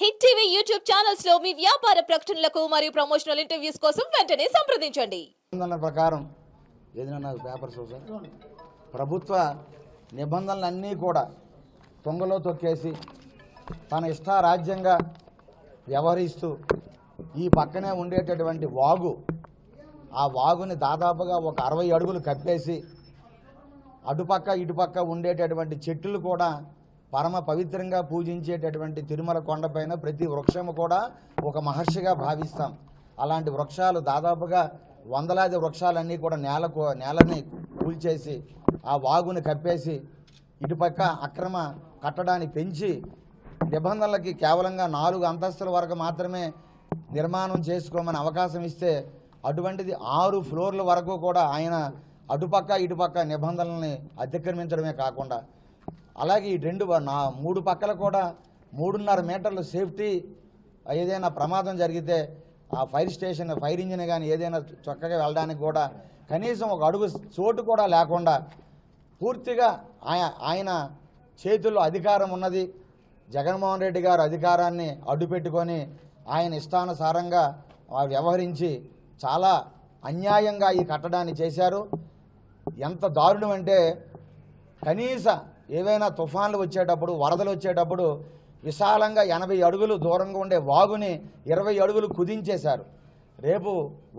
Hit TV YouTube channels లో మీ వ్యాపార ప్రకటనలకు మరియు ప్రమోషనల్ ఇంటర్వ్యూస్ కోసం వెంటనే సంప్రదించండి. ప్రకారం ఏదైనా పేపర్స్ ప్రభుత్వ నిబంధనలన్నీ కూడా తొంగలో తొక్కేసి తన ఇష్టారాజ్యంగా వ్యవహరిస్తూ ఈ పక్కనే ఉండేటటువంటి వాగు, ఆ వాగుని దాదాపుగా ఒక 60 అడుగులు కప్పేసి అటుపక్క ఇటుపక్క ఉండేటటువంటి చెట్లు కూడా పరమ పవిత్రంగా పూజించేటటువంటి తిరుమల కొండపైన ప్రతి వృక్షము కూడా ఒక మహర్షిగా భావిస్తాం. అలాంటి వృక్షాలు దాదాపుగా వందలాది వృక్షాలన్నీ కూడా నేలని కూల్చేసి ఆ వాగుని కప్పేసి ఇటుపక్క అక్రమ కట్టడాన్ని పెంచి నిబంధనలకి కేవలంగా 4 అంతస్తుల వరకు మాత్రమే నిర్మాణం చేసుకోమని అవకాశం ఇస్తే అటువంటిది 6 ఫ్లోర్ల వరకు కూడా ఆయన అటుపక్క ఇటుపక్క నిబంధనల్ని అతిక్రమించడమే కాకుండా అలాగే ఈ 3 పక్కల కూడా 3.5 మీటర్లు సేఫ్టీ, ఏదైనా ప్రమాదం జరిగితే ఆ ఫైర్ ఇంజిన్ కానీ ఏదైనా చక్కగా వెళ్ళడానికి కూడా కనీసం ఒక అడుగు చోటు కూడా లేకుండా పూర్తిగా ఆయన చేతుల్లో అధికారం ఉన్నది. జగన్మోహన్ రెడ్డి గారు అధికారాన్ని అడ్డుపెట్టుకొని ఆయన ఇష్టానుసారంగా వ్యవహరించి చాలా అన్యాయంగా ఈ కట్టడాన్ని చేశారు. ఎంత దారుణం అంటే కనీస ఏవైనా తుఫాన్లు వచ్చేటప్పుడు, వరదలు వచ్చేటప్పుడు విశాలంగా 80 అడుగులు దూరంగా ఉండే వాగుని 20 అడుగులు కుదించేశారు. రేపు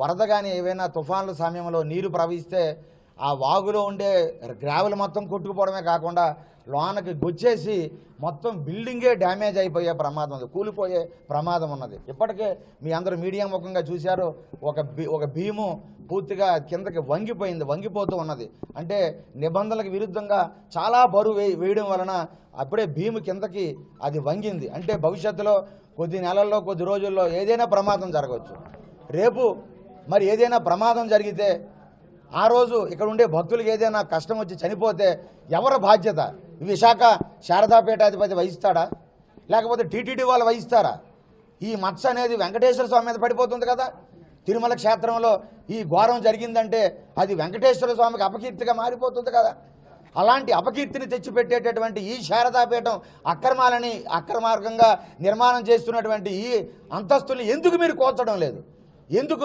వరద కానీ ఏవైనా తుఫాన్ల సమయంలో నీరు ప్రవహిస్తే ఆ వాగులో ఉండే గ్రావెల్ మొత్తం కొట్టుకుపోవడమే కాకుండా లోనకి గుచ్చేసి మొత్తం బిల్డింగే డ్యామేజ్ అయిపోయే ప్రమాదం ఉంది, కూలిపోయే ప్రమాదం ఉన్నది. ఇప్పటికే మీ అందరూ మీడియా ముఖంగా చూశారు, ఒక భీము పూర్తిగా కిందకి వంగిపోతూ ఉన్నది. అంటే నిబంధనలకు విరుద్ధంగా చాలా బరువు వేయడం వలన అప్పుడే భీము కిందకి అది వంగింది. అంటే భవిష్యత్తులో కొద్ది నెలల్లో కొద్ది రోజుల్లో ఏదైనా ప్రమాదం జరగవచ్చు. రేపు మరి ఏదైనా ప్రమాదం జరిగితే ఆ రోజు ఇక్కడ ఉండే భక్తులకు ఏదైనా కష్టం వచ్చి చనిపోతే ఎవరి బాధ్యత? విశాఖ శారదాపీఠాధిపతి వహిస్తాడా, లేకపోతే టీటీడీ వాళ్ళు వహిస్తారా? ఈ మత్స అనేది వెంకటేశ్వర స్వామి మీద పడిపోతుంది కదా. తిరుమల క్షేత్రంలో ఈ ఘోరం జరిగిందంటే అది వెంకటేశ్వర స్వామికి అపకీర్తిగా మారిపోతుంది కదా. అలాంటి అపకీర్తిని తెచ్చిపెట్టేటటువంటి ఈ శారదాపీఠం అక్రమార్గంగా నిర్మాణం చేస్తున్నటువంటి ఈ అంతస్తులు ఎందుకు మీరు కోల్చడం లేదు? ఎందుకు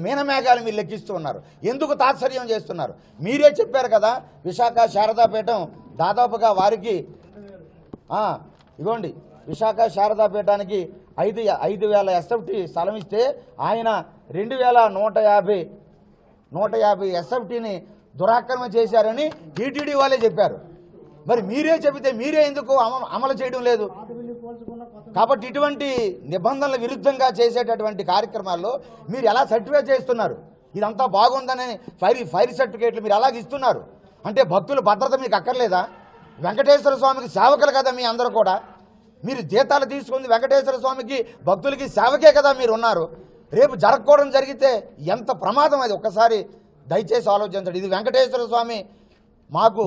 మీనమేఘాలు మీరు లెక్కిస్తూ ఉన్నారు? ఎందుకు తాత్సర్యం చేస్తున్నారు? మీరే చెప్పారు కదా, విశాఖ శారదాపీఠం దాదాపుగా వారికి ఇగోండి విశాఖ శారదాపీఠానికి 5,000 SFT స్థలం ఇస్తే ఆయన 2,150 SFTని దురాక్రమణ చేశారని టీటీడీ వాళ్ళే చెప్పారు. మరి మీరే చెబితే మీరే ఎందుకు అమలు చేయడం లేదు? కాబట్టి ఇటువంటి నిబంధనల విరుద్ధంగా చేసేటటువంటి కార్యక్రమాల్లో మీరు ఎలా సర్టిఫై చేస్తున్నారు? ఇదంతా బాగుందని ఫైర్ సర్టిఫికేట్లు మీరు ఎలాగ ఇస్తున్నారు? అంటే భక్తుల భద్రత మీకు అక్కర్లేదా? వెంకటేశ్వర స్వామికి సేవకులు కదా మీ అందరూ కూడా. మీరు జీతాలు తీసుకుంది వెంకటేశ్వర స్వామికి భక్తులకి సేవకే కదా మీరు ఉన్నారు. రేపు జరగకూడదు జరిగితే ఎంత ప్రమాదం అది ఒక్కసారి దయచేసి ఆలోచించండి. ఇది వెంకటేశ్వర స్వామి మాకు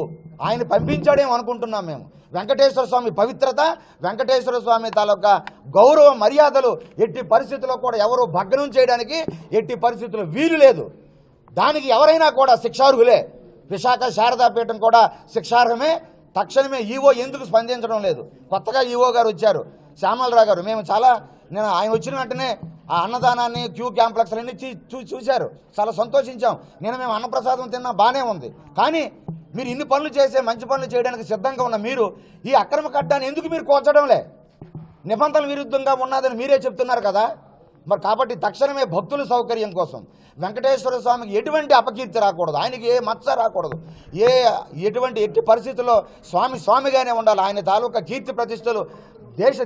ఆయన పంపించాడేమో అనుకుంటున్నాం మేము. వెంకటేశ్వర స్వామి పవిత్రత, వెంకటేశ్వర స్వామి తాలూకా గౌరవ మర్యాదలు ఎట్టి పరిస్థితుల్లో కూడా ఎవరు భగ్నం చేయడానికి ఎట్టి పరిస్థితుల్లో వీలు లేదు. దానికి ఎవరైనా కూడా శిక్షార్హులే. విశాఖ శారదాపీఠం కూడా శిక్షార్హమే. తక్షణమే ఈవో ఎందుకు స్పందించడం లేదు? కొత్తగా ఈవో గారు వచ్చారు, శ్యామలరావు గారు. నేను ఆయన వచ్చిన వెంటనే ఆ అన్నదానాన్ని క్యూ కాంప్లెక్స్ అన్ని చూశారు, చాలా సంతోషించాం. మేము అన్నప్రసాదం తిన్నా బాగానే ఉంది. కానీ మీరు ఇన్ని పనులు చేసే మంచి పనులు చేయడానికి సిద్ధంగా ఉన్న మీరు ఈ అక్రమ కట్టాన్ని ఎందుకు మీరు కోల్చడంలే? నిబంధనల విరుద్ధంగా ఉన్నదని మీరే చెప్తున్నారు కదా. మరి కాబట్టి తక్షణమే భక్తుల సౌకర్యం కోసం వెంకటేశ్వర స్వామికి ఎటువంటి అపకీర్తి రాకూడదు, ఆయనకి ఏ మచ్చ రాకూడదు, ఎట్టి పరిస్థితుల్లో స్వామిగానే ఉండాలి. ఆయన తాలూకా కీర్తి ప్రతిష్టలు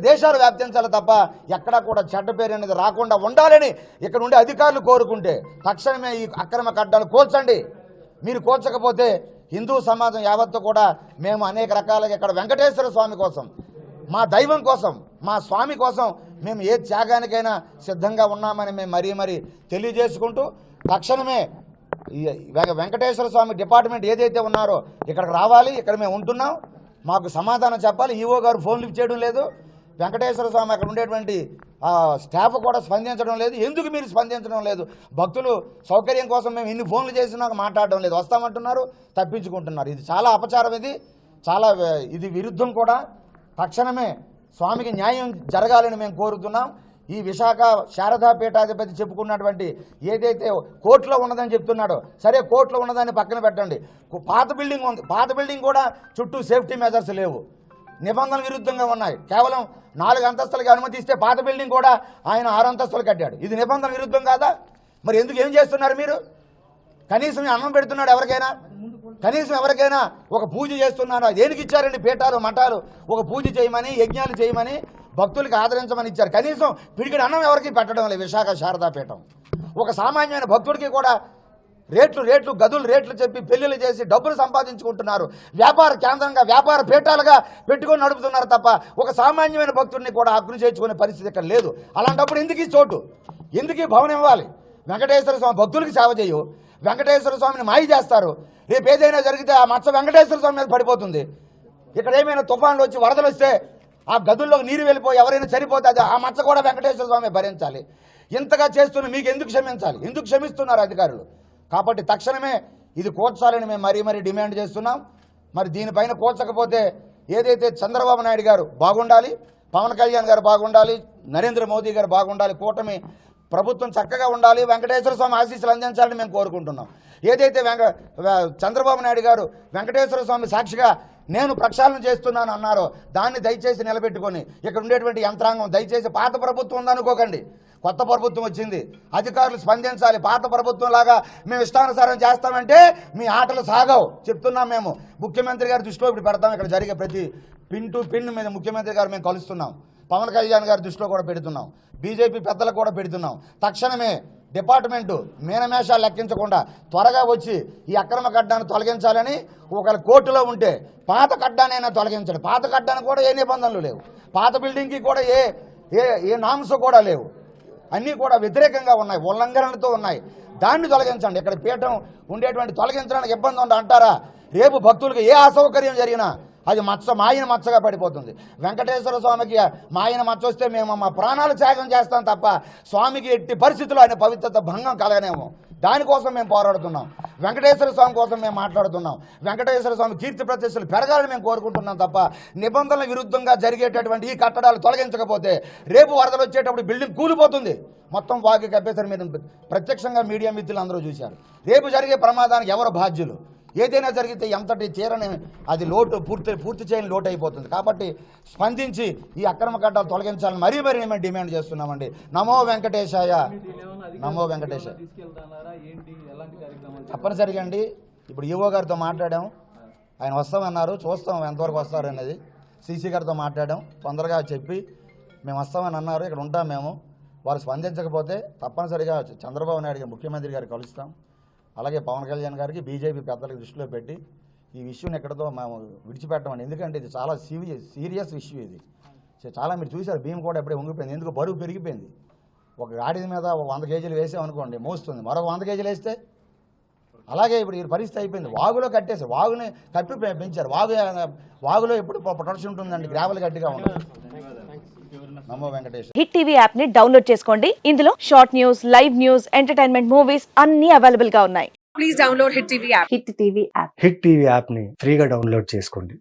దేశాలు వ్యాప్తించాలి తప్ప ఎక్కడా కూడా చెడ్డ పేరు అనేది రాకుండా ఉండాలని ఇక్కడ ఉండే అధికారులు కోరుకుంటే తక్షణమే ఈ అక్రమ కట్టాలు కోల్చండి. మీరు కోల్చకపోతే హిందూ సమాజం యావత్తు కూడా మేము అనేక రకాలుగా ఇక్కడ వెంకటేశ్వర స్వామి కోసం, మా దైవం కోసం, మా స్వామి కోసం మేము ఏ త్యాగానికైనా సిద్ధంగా ఉన్నామని మేము మరీ తెలియజేసుకుంటూ తక్షణమే వెంకటేశ్వర స్వామి డిపార్ట్మెంట్ ఏదైతే ఉన్నారో ఇక్కడికి రావాలి. ఇక్కడ మేము ఉంటున్నాం, మాకు సమాధానం చెప్పాలి. ఈవో గారు ఫోన్ లిఫ్ట్ చేయడం లేదు, వెంకటేశ్వర స్వామి అక్కడ ఉండేటువంటి స్టాఫ్ కూడా స్పందించడం లేదు. ఎందుకు మీరు స్పందించడం లేదు? భక్తులు సౌకర్యం కోసం మేము ఇన్ని ఫోన్లు చేసినా మాట్లాడడం లేదు, వస్తామంటున్నారు, తప్పించుకుంటున్నారు. ఇది చాలా అపచారం, ఇది విరుద్ధం కూడా. తక్షణమే స్వామికి న్యాయం జరగాలని మేము కోరుతున్నాం. ఈ విశాఖ శారదా పీఠాధిపతి చెప్పుకున్నటువంటి ఏదైతే కోర్టులో ఉన్నదని చెప్తున్నాడో, సరే కోర్టులో ఉన్నదాన్ని పక్కన పెట్టండి. పాత బిల్డింగ్ ఉంది, పాత బిల్డింగ్ కూడా చుట్టూ సేఫ్టీ మెజర్స్ లేవు, నిబంధనల విరుద్ధంగా ఉన్నాయి. కేవలం 4 అంతస్తులకి అనుమతిస్తే పాత బిల్డింగ్ కూడా ఆయన 6 అంతస్తులు కట్టాడు. ఇది నిబంధన విరుద్ధం కాదా? మరి ఎందుకు ఏం చేస్తున్నారు మీరు? కనీసం అన్నం పెడుతున్నాడు ఎవరికైనా? కనీసం ఎవరికైనా ఒక పూజ చేస్తున్నారా? దేనికి ఇచ్చారండి? పీఠాలు మఠాలు ఒక పూజ చేయమని, యజ్ఞాలు చేయమని, భక్తులకి ఆదరించమని ఇచ్చారు. కనీసం పిడికిడి అన్నం ఎవరికి పెట్టడం లేదు విశాఖ శారదా పీఠం. ఒక సామాన్యమైన భక్తుడికి కూడా రేట్లు గదులు రేట్లు చెప్పి పెళ్లిళ్ళు చేసి డబ్బులు సంపాదించుకుంటున్నారు. వ్యాపార కేంద్రంగా, వ్యాపార పీఠాలుగా పెట్టుకొని నడుపుతున్నారు తప్ప ఒక సామాన్యమైన భక్తుడిని కూడా అగ్ని చేర్చుకునే పరిస్థితి ఇక్కడ లేదు. అలాంటప్పుడు ఎందుకు ఈ చోటు, ఎందుకు ఈ భవనం ఇవ్వాలి? వెంకటేశ్వర స్వామి భక్తులకి సేవ చేయు, వెంకటేశ్వర స్వామిని మాయ చేస్తారు. రేపు ఏదైనా జరిగితే ఆ మచ్చ వెంకటేశ్వర స్వామి మీద పడిపోతుంది. ఇక్కడ ఏమైనా తుఫాన్లు వచ్చి వరదలు వస్తే ఆ గదుల్లోకి నీరు వెళ్ళిపోయి ఎవరైనా చనిపోతే ఆ మచ్చ కూడా వెంకటేశ్వర స్వామి భరించాలి. ఇంతగా చేస్తున్న మీకు ఎందుకు క్షమించాలి? ఎందుకు క్షమిస్తున్నారు అధికారులు? కాబట్టి తక్షణమే ఇది కూర్చాలని మేము మరీ డిమాండ్ చేస్తున్నాం. మరి దీనిపైన కూర్చకపోతే ఏదైతే చంద్రబాబు నాయుడు గారు బాగుండాలి, పవన్ కళ్యాణ్ గారు బాగుండాలి, నరేంద్ర మోదీ గారు బాగుండాలి, కూటమి ప్రభుత్వం చక్కగా ఉండాలి, వెంకటేశ్వర స్వామి ఆశీస్సులు అందించాలని మేము కోరుకుంటున్నాం. ఏదైతే చంద్రబాబు నాయుడు గారు వెంకటేశ్వర స్వామి సాక్షిగా నేను ప్రక్షాళన చేస్తున్నాను అన్నారో దాన్ని దయచేసి నిలబెట్టుకొని ఇక్కడ ఉండేటువంటి యంత్రాంగం దయచేసి పాత ప్రభుత్వం ఉందనుకోకండి, కొత్త ప్రభుత్వం వచ్చింది, అధికారులు స్పందించాలి. పాత ప్రభుత్వం లాగా మేము ఇష్టానుసారం చేస్తామంటే మీ ఆటలు సాగవు చెప్తున్నాం. మేము ముఖ్యమంత్రి గారి దృష్టిలో ఇప్పుడు పెడతాం. ఇక్కడ జరిగే ప్రతి పిన్ టు పిన్ మీద ముఖ్యమంత్రి గారు మేము కలుస్తున్నాం. పవన్ కళ్యాణ్ గారి దృష్టిలో కూడా పెడుతున్నాం, బీజేపీ పెద్దలకు కూడా పెడుతున్నాం. తక్షణమే డిపార్ట్మెంటు మీనమేషాలు లెక్కించకుండా త్వరగా వచ్చి ఈ అక్రమ కడ్డాన్ని తొలగించాలని, ఒకవేళ కోర్టులో ఉంటే పాత కడ్డానైనా తొలగించండి. పాత కడ్డానికి కూడా ఏ నిబంధనలు లేవు, పాత బిల్డింగ్కి కూడా ఏ నామ్స్ కూడా లేవు, అన్నీ కూడా వ్యతిరేకంగా ఉన్నాయి, ఉల్లంఘనలతో ఉన్నాయి. దాన్ని తొలగించండి. ఇక్కడ పీఠం ఉండేటువంటి తొలగించడానికి ఇబ్బంది ఉండ అంటారా? రేపు భక్తులకు ఏ అసౌకర్యం జరిగినా అది మాయన మచ్చగా పడిపోతుంది. వెంకటేశ్వర స్వామికి మాయన మచ్చ వస్తే మేము మా ప్రాణాలు త్యాగం చేస్తాం తప్ప స్వామికి ఎట్టి పరిస్థితుల్లో ఆయన పవిత్రత భంగం కలగనేమో. దానికోసం మేము పోరాడుతున్నాం, వెంకటేశ్వర స్వామి కోసం మేము మాట్లాడుతున్నాం. వెంకటేశ్వర స్వామి కీర్తి ప్రతిష్టలు పెరగాలని మేము కోరుకుంటున్నాం తప్ప నిబంధనల విరుద్ధంగా జరిగేటటువంటి ఈ కట్టడాలు తొలగించకపోతే రేపు వరదలు వచ్చేటప్పుడు బిల్డింగ్ కూలిపోతుంది, మొత్తం వాకి కప్పేసరి మీద ప్రత్యక్షంగా మీడియా మిత్రులు అందరూ చూశారు. రేపు జరిగే ప్రమాదానికి ఎవరు బాధ్యులు? ఏదైనా జరిగితే ఎంతటి తీరని అది లోటు పూర్తి చేయని లోటు అయిపోతుంది. కాబట్టి స్పందించి ఈ అక్రమ కట్టాలు తొలగించాలని మరీ మేము డిమాండ్ చేస్తున్నామండి. నమో వెంకటేశాయ, నమో వెంకటేశాయ. తప్పనిసరిగా అండి. ఇప్పుడు ఈవో గారితో మాట్లాడాం, ఆయన వస్తామన్నారు, చూస్తాం ఎంతవరకు వస్తారు అనేది. సీసీ గారితో మాట్లాడాం, తొందరగా చెప్పి మేము వస్తామని అన్నారు, ఇక్కడ ఉంటాం మేము. వారు స్పందించకపోతే తప్పనిసరిగా చంద్రబాబు నాయుడు గారు ముఖ్యమంత్రి గారికి కలుస్తాం. అలాగే పవన్ కళ్యాణ్ గారికి బీజేపీ పెద్దలకు దృష్టిలో పెట్టి ఈ విషయం ఎక్కడితో మేము విడిచిపెట్టమండి. ఎందుకంటే ఇది చాలా సీరియస్ ఇష్యూ. ఇది చాలా మీరు చూశారు, భీమ్ కూడా ఎప్పుడే వంగిపోయింది. ఎందుకు? బరువు పెరిగిపోయింది. ఒక గాడి మీద 100 కేజీలు వేసామనుకోండి మోస్తుంది, మరొక 100 కేజీలు వేస్తే అలాగే ఇప్పుడు ఈ పరిస్థితి అయిపోయింది. వాగులో కట్టేసి వాగుని కప్పి పెంచారు. వాగులో ఎప్పుడు ప్రొటెక్షన్ ఉంటుందండి, గ్రావెల్ గట్టిగా ఉండదు. నమో వెంకటేష్. హిట్ టీవీ యాప్ ని డౌన్లోడ్ చేసుకోండి. ఇందులో short news, live news, entertainment movies అన్ని అవైలబుల్ గా ఉన్నాయి. Please download hit TV app. Hit TV app ని ఫ్రీగా డౌన్లోడ్ చేసుకోండి.